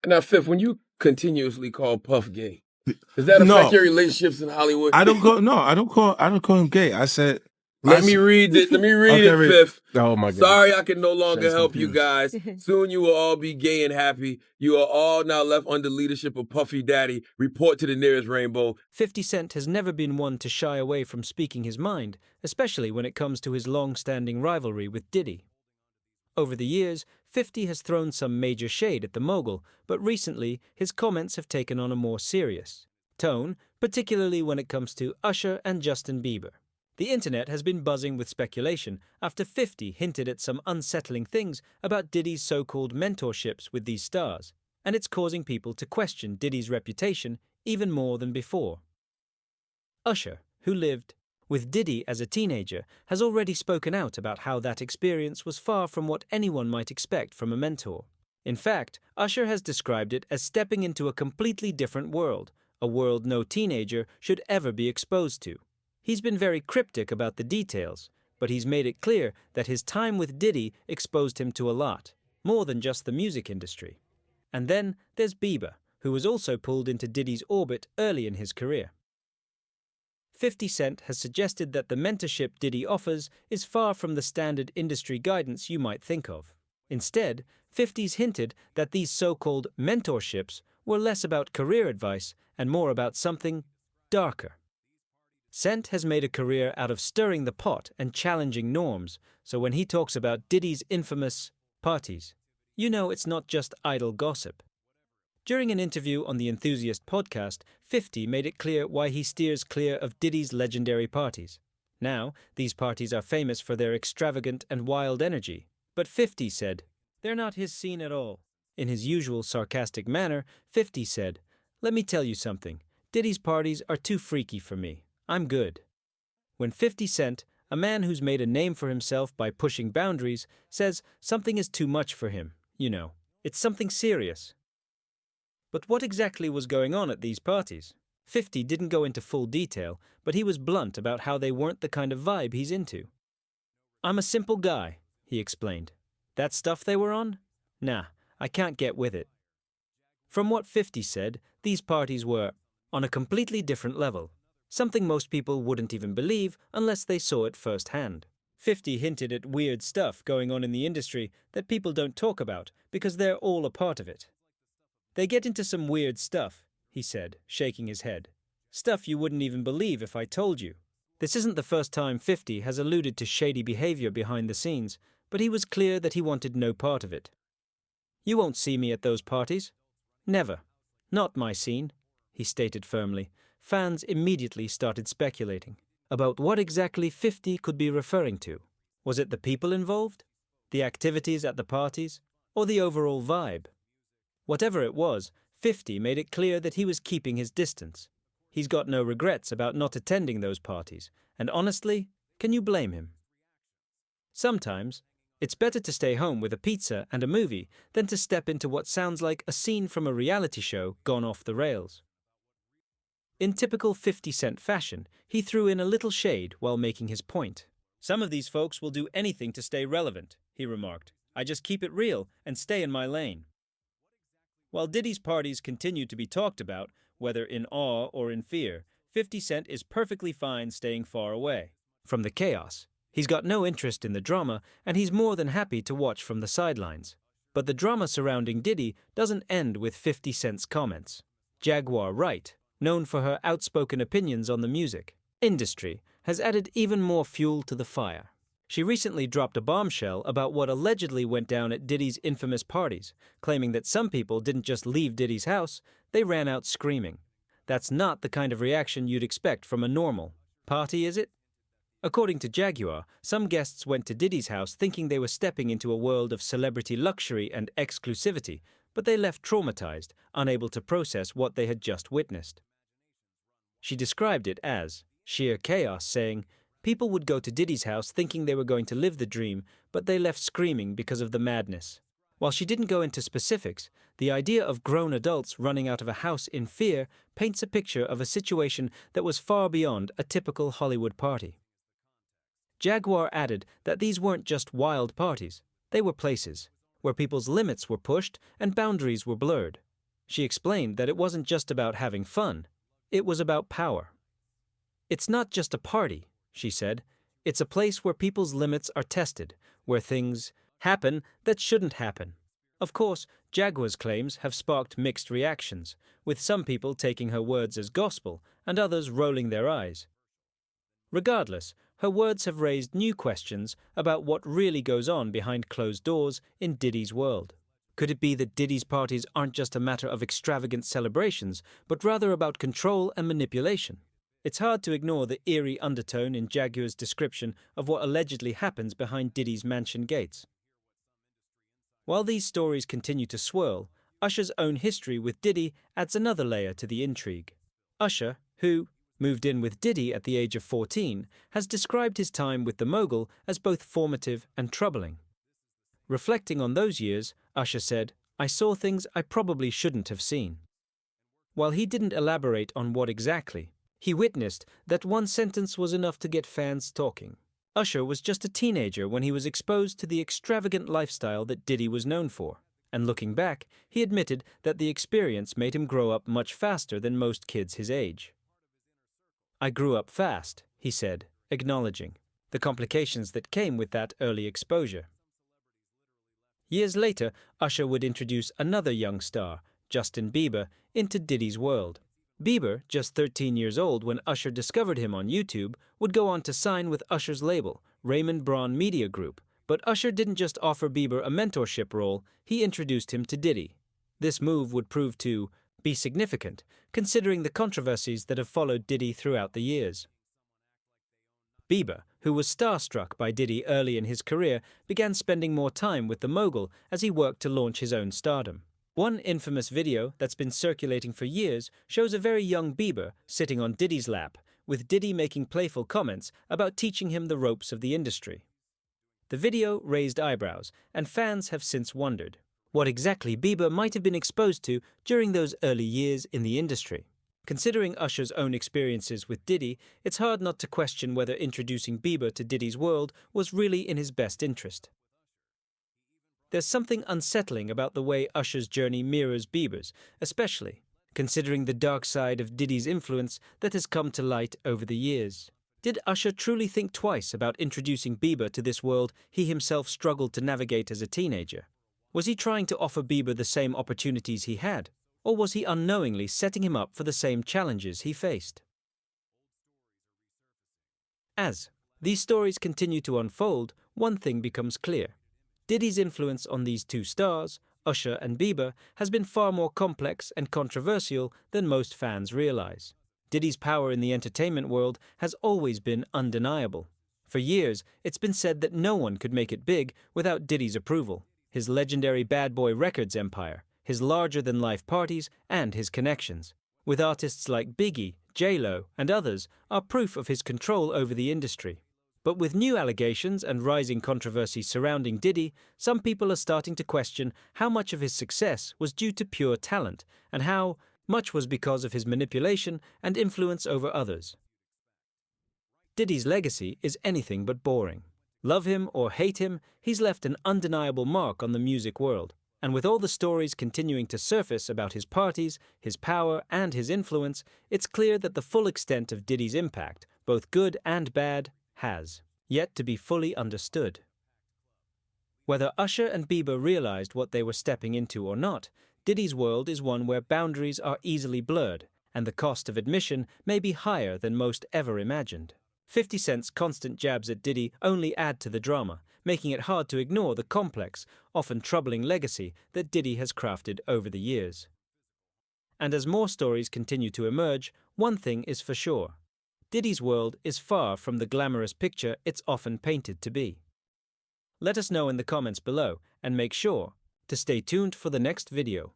Now, Fifth, when you continuously call Puff gay, does that No. affect your relationships in Hollywood? I don't call him gay. I said, Let me read it, Okay, Fifth. oh my goodness. Sorry, I can no longer Shit's help you confused. guys. Soon you will all be gay and happy. You are all now left under leadership of Puffy Daddy. Report to the nearest rainbow. 50 Cent has never been one to shy away from speaking his mind, especially when it comes to his long-standing rivalry with Diddy. Over the years, 50 has thrown some major shade at the mogul, but recently his comments have taken on a more serious tone, particularly when it comes to Usher and Justin Bieber. The internet has been buzzing with speculation after 50 hinted at some unsettling things about Diddy's so-called mentorships with these stars, and it's causing people to question Diddy's reputation even more than before. Usher, who lived with Diddy as a teenager, has already spoken out about how that experience was far from what anyone might expect from a mentor. In fact, Usher has described it as stepping into a completely different world, a world no teenager should ever be exposed to. He's been very cryptic about the details, but he's made it clear that his time with Diddy exposed him to a lot, more than just the music industry. And then there's Bieber, who was also pulled into Diddy's orbit early in his career. 50 Cent has suggested that the mentorship Diddy offers is far from the standard industry guidance you might think of. Instead, 50's hinted that these so-called mentorships were less about career advice and more about something darker. Cent has made a career out of stirring the pot and challenging norms, so when he talks about Diddy's infamous parties, you know it's not just idle gossip. During an interview on the Enthusiast podcast, 50 made it clear why he steers clear of Diddy's legendary parties. Now, these parties are famous for their extravagant and wild energy, but 50 said, they're not his scene at all. In his usual sarcastic manner, 50 said, let me tell you something, Diddy's parties are too freaky for me. I'm good. When 50 Cent, a man who's made a name for himself by pushing boundaries, says something is too much for him, you know, it's something serious. But what exactly was going on at these parties? 50 didn't go into full detail, but he was blunt about how they weren't the kind of vibe he's into. I'm a simple guy, he explained. That stuff they were on? Nah, I can't get with it. From what 50 said, these parties were on a completely different level. Something most people wouldn't even believe unless they saw it firsthand. 50 hinted at weird stuff going on in the industry that people don't talk about because they're all a part of it. They get into some weird stuff, he said, shaking his head. Stuff you wouldn't even believe if I told you. This isn't the first time 50 has alluded to shady behavior behind the scenes, but he was clear that he wanted no part of it. You won't see me at those parties. Never. Not my scene, he stated firmly. Fans immediately started speculating about what exactly 50 could be referring to. Was it the people involved, the activities at the parties, or the overall vibe? Whatever it was, 50 made it clear that he was keeping his distance. He's got no regrets about not attending those parties, and honestly, can you blame him? Sometimes, it's better to stay home with a pizza and a movie than to step into what sounds like a scene from a reality show gone off the rails. In typical 50 Cent fashion, he threw in a little shade while making his point. Some of these folks will do anything to stay relevant, he remarked. I just keep it real and stay in my lane. While Diddy's parties continue to be talked about, whether in awe or in fear, 50 Cent is perfectly fine staying far away from the chaos. He's got no interest in the drama, and he's more than happy to watch from the sidelines. But the drama surrounding Diddy doesn't end with 50 Cent's comments. Jaguar Wright, known for her outspoken opinions on the music industry, has added even more fuel to the fire. She recently dropped a bombshell about what allegedly went down at Diddy's infamous parties, claiming that some people didn't just leave Diddy's house, they ran out screaming. That's not the kind of reaction you'd expect from a normal party, is it? According to Jaguar, some guests went to Diddy's house thinking they were stepping into a world of celebrity luxury and exclusivity, but they left traumatized, unable to process what they had just witnessed. She described it as sheer chaos, saying, people would go to Diddy's house thinking they were going to live the dream, but they left screaming because of the madness. While she didn't go into specifics, the idea of grown adults running out of a house in fear paints a picture of a situation that was far beyond a typical Hollywood party. Jaguar added that these weren't just wild parties, they were places where people's limits were pushed and boundaries were blurred. She explained that it wasn't just about having fun, it was about power. "It's not just a party," she said. "It's a place where people's limits are tested, where things happen that shouldn't happen." Of course, Jaguar's claims have sparked mixed reactions, with some people taking her words as gospel and others rolling their eyes. Regardless, her words have raised new questions about what really goes on behind closed doors in Diddy's world. Could it be that Diddy's parties aren't just a matter of extravagant celebrations, but rather about control and manipulation? It's hard to ignore the eerie undertone in Jaguar's description of what allegedly happens behind Diddy's mansion gates. While these stories continue to swirl, Usher's own history with Diddy adds another layer to the intrigue. Usher, who moved in with Diddy at the age of 14, has described his time with the mogul as both formative and troubling. Reflecting on those years, Usher said, "I saw things I probably shouldn't have seen." While he didn't elaborate on what exactly, he witnessed that one sentence was enough to get fans talking. Usher was just a teenager when he was exposed to the extravagant lifestyle that Diddy was known for, and looking back, he admitted that the experience made him grow up much faster than most kids his age. "I grew up fast," he said, acknowledging the complications that came with that early exposure. Years later, Usher would introduce another young star, Justin Bieber, into Diddy's world. Bieber, just 13 years old when Usher discovered him on YouTube, would go on to sign with Usher's label, Raymond Braun Media Group. But Usher didn't just offer Bieber a mentorship role, he introduced him to Diddy. This move would prove to be significant, considering the controversies that have followed Diddy throughout the years. Bieber, who was starstruck by Diddy early in his career, began spending more time with the mogul as he worked to launch his own stardom. One infamous video that's been circulating for years shows a very young Bieber sitting on Diddy's lap, with Diddy making playful comments about teaching him the ropes of the industry. The video raised eyebrows, and fans have since wondered what exactly Bieber might have been exposed to during those early years in the industry. Considering Usher's own experiences with Diddy, it's hard not to question whether introducing Bieber to Diddy's world was really in his best interest. There's something unsettling about the way Usher's journey mirrors Bieber's, especially considering the dark side of Diddy's influence that has come to light over the years. Did Usher truly think twice about introducing Bieber to this world he himself struggled to navigate as a teenager? Was he trying to offer Bieber the same opportunities he had, or was he unknowingly setting him up for the same challenges he faced? As these stories continue to unfold, one thing becomes clear. Diddy's influence on these two stars, Usher and Bieber, has been far more complex and controversial than most fans realize. Diddy's power in the entertainment world has always been undeniable. For years, it's been said that no one could make it big without Diddy's approval. His legendary Bad Boy Records empire, his larger-than-life parties, and his connections with artists like Biggie, J-Lo, and others are proof of his control over the industry. But with new allegations and rising controversy surrounding Diddy, some people are starting to question how much of his success was due to pure talent and how much was because of his manipulation and influence over others. Diddy's legacy is anything but boring. Love him or hate him, he's left an undeniable mark on the music world. And with all the stories continuing to surface about his parties, his power, and his influence, it's clear that the full extent of Diddy's impact, both good and bad, has yet to be fully understood. Whether Usher and Bieber realized what they were stepping into or not, Diddy's world is one where boundaries are easily blurred, and the cost of admission may be higher than most ever imagined. 50 Cent's constant jabs at Diddy only add to the drama, making it hard to ignore the complex, often troubling legacy that Diddy has crafted over the years. And as more stories continue to emerge, one thing is for sure. Diddy's world is far from the glamorous picture it's often painted to be. Let us know in the comments below, and make sure to stay tuned for the next video.